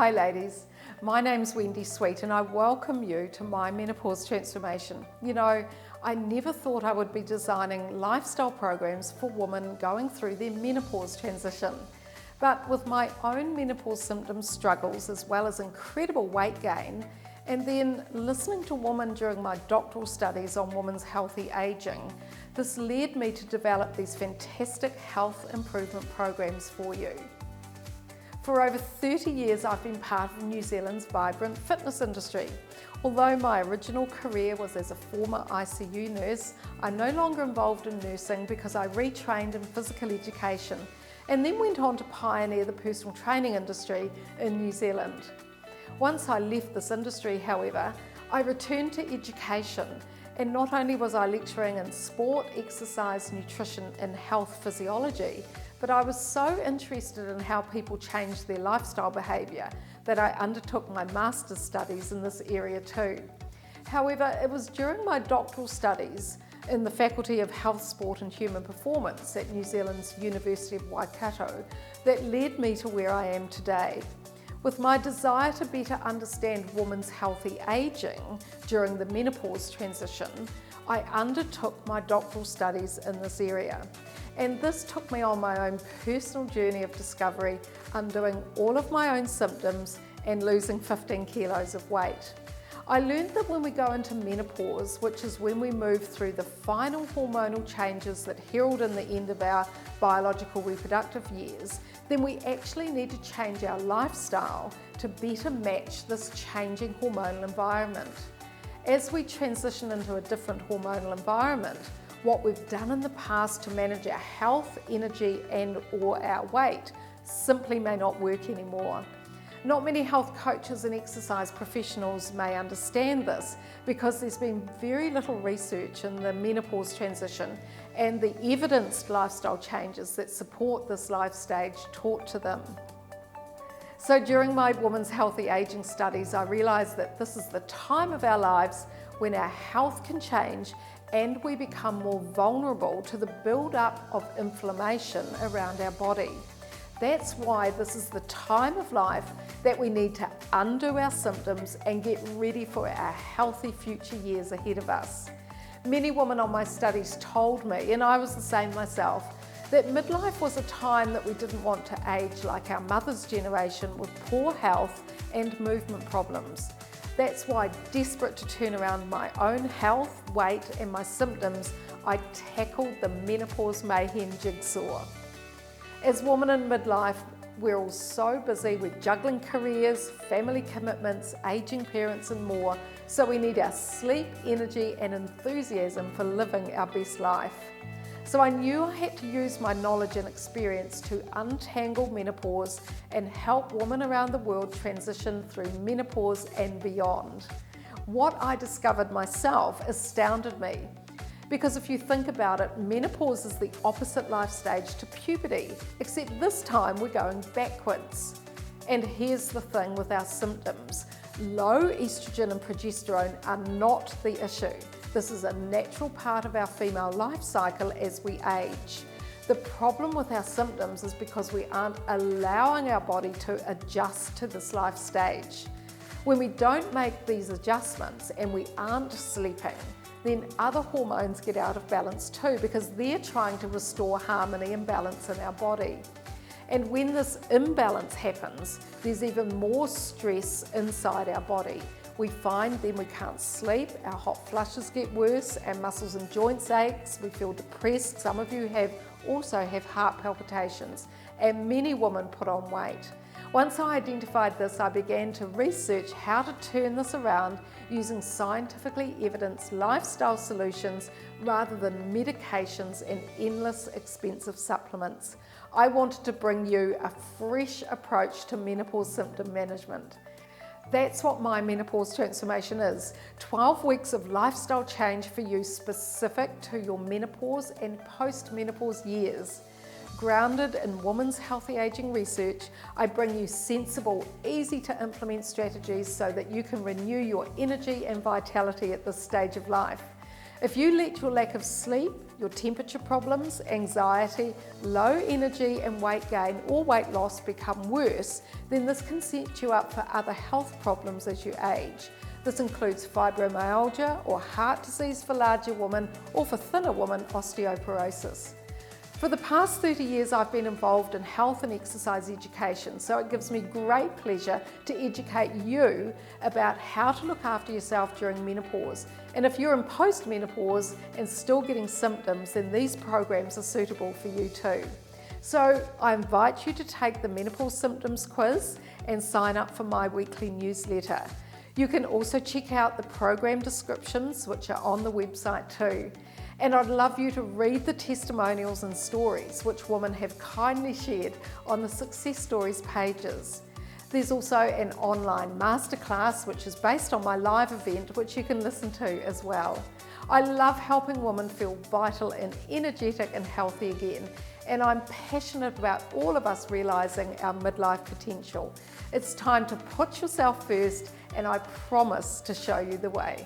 Hi ladies, my name's Wendy Sweet and I welcome you to my menopause transformation. You know, I never thought I would be designing lifestyle programs for women going through their menopause transition. But with my own menopause symptoms struggles as well as incredible weight gain, and then listening to women during my doctoral studies on women's healthy aging, this led me to develop these fantastic health improvement programs for you. For over 30 years, I've been part of New Zealand's vibrant fitness industry. Although my original career was as a former ICU nurse, I'm no longer involved in nursing because I retrained in physical education and then went on to pioneer the personal training industry in New Zealand. Once I left this industry, however, I returned to education, and not only was I lecturing in sport, exercise, nutrition and health physiology, but I was so interested in how people change their lifestyle behaviour that I undertook my master's studies in this area too. However, it was during my doctoral studies in the Faculty of Health, Sport and Human Performance at New Zealand's University of Waikato that led me to where I am today. With my desire to better understand women's healthy ageing during the menopause transition, I undertook my doctoral studies in this area. And this took me on my own personal journey of discovery, undoing all of my own symptoms and losing 15 kilos of weight. I learned that when we go into menopause, which is when we move through the final hormonal changes that herald in the end of our biological reproductive years, then we actually need to change our lifestyle to better match this changing hormonal environment. As we transition into a different hormonal environment, what we've done in the past to manage our health, energy and/or our weight simply may not work anymore. Not many health coaches and exercise professionals may understand this because there's been very little research in the menopause transition and the evidenced lifestyle changes that support this life stage taught to them. So during my women's healthy aging studies, I realised that this is the time of our lives when our health can change and we become more vulnerable to the build-up of inflammation around our body. That's why this is the time of life that we need to undo our symptoms and get ready for our healthy future years ahead of us. Many women on my studies told me, and I was the same myself, that midlife was a time that we didn't want to age like our mother's generation with poor health and movement problems. That's why, desperate to turn around my own health, weight and my symptoms, I tackled the menopause mayhem jigsaw. As women in midlife, we're all so busy with juggling careers, family commitments, aging parents and more, so we need our sleep, energy and enthusiasm for living our best life. So I knew I had to use my knowledge and experience to untangle menopause and help women around the world transition through menopause and beyond. What I discovered myself astounded me. Because if you think about it, menopause is the opposite life stage to puberty, except this time we're going backwards. And here's the thing with our symptoms. Low estrogen and progesterone are not the issue. This is a natural part of our female life cycle as we age. The problem with our symptoms is because we aren't allowing our body to adjust to this life stage. When we don't make these adjustments and we aren't sleeping, then other hormones get out of balance too because they're trying to restore harmony and balance in our body. And when this imbalance happens, there's even more stress inside our body. We find then we can't sleep, our hot flushes get worse, our muscles and joints aches, we feel depressed. Some of you also have heart palpitations, and many women put on weight. Once I identified this, I began to research how to turn this around using scientifically evidenced lifestyle solutions rather than medications and endless expensive supplements. I wanted to bring you a fresh approach to menopause symptom management. That's what my menopause transformation is. 12 weeks of lifestyle change for you specific to your menopause and post-menopause years. Grounded in women's healthy aging research, I bring you sensible, easy to implement strategies so that you can renew your energy and vitality at this stage of life. If you let your lack of sleep, your temperature problems, anxiety, low energy and weight gain or weight loss become worse, then this can set you up for other health problems as you age. This includes fibromyalgia or heart disease for larger women, or for thinner women, osteoporosis. For the past 30 years, I've been involved in health and exercise education, so it gives me great pleasure to educate you about how to look after yourself during menopause. And if you're in post-menopause and still getting symptoms, then these programs are suitable for you too. So I invite you to take the menopause symptoms quiz and sign up for my weekly newsletter. You can also check out the program descriptions, which are on the website too. And I'd love you to read the testimonials and stories which women have kindly shared on the Success Stories pages. There's also an online masterclass which is based on my live event, which you can listen to as well. I love helping women feel vital and energetic and healthy again, and I'm passionate about all of us realising our midlife potential. It's time to put yourself first, and I promise to show you the way.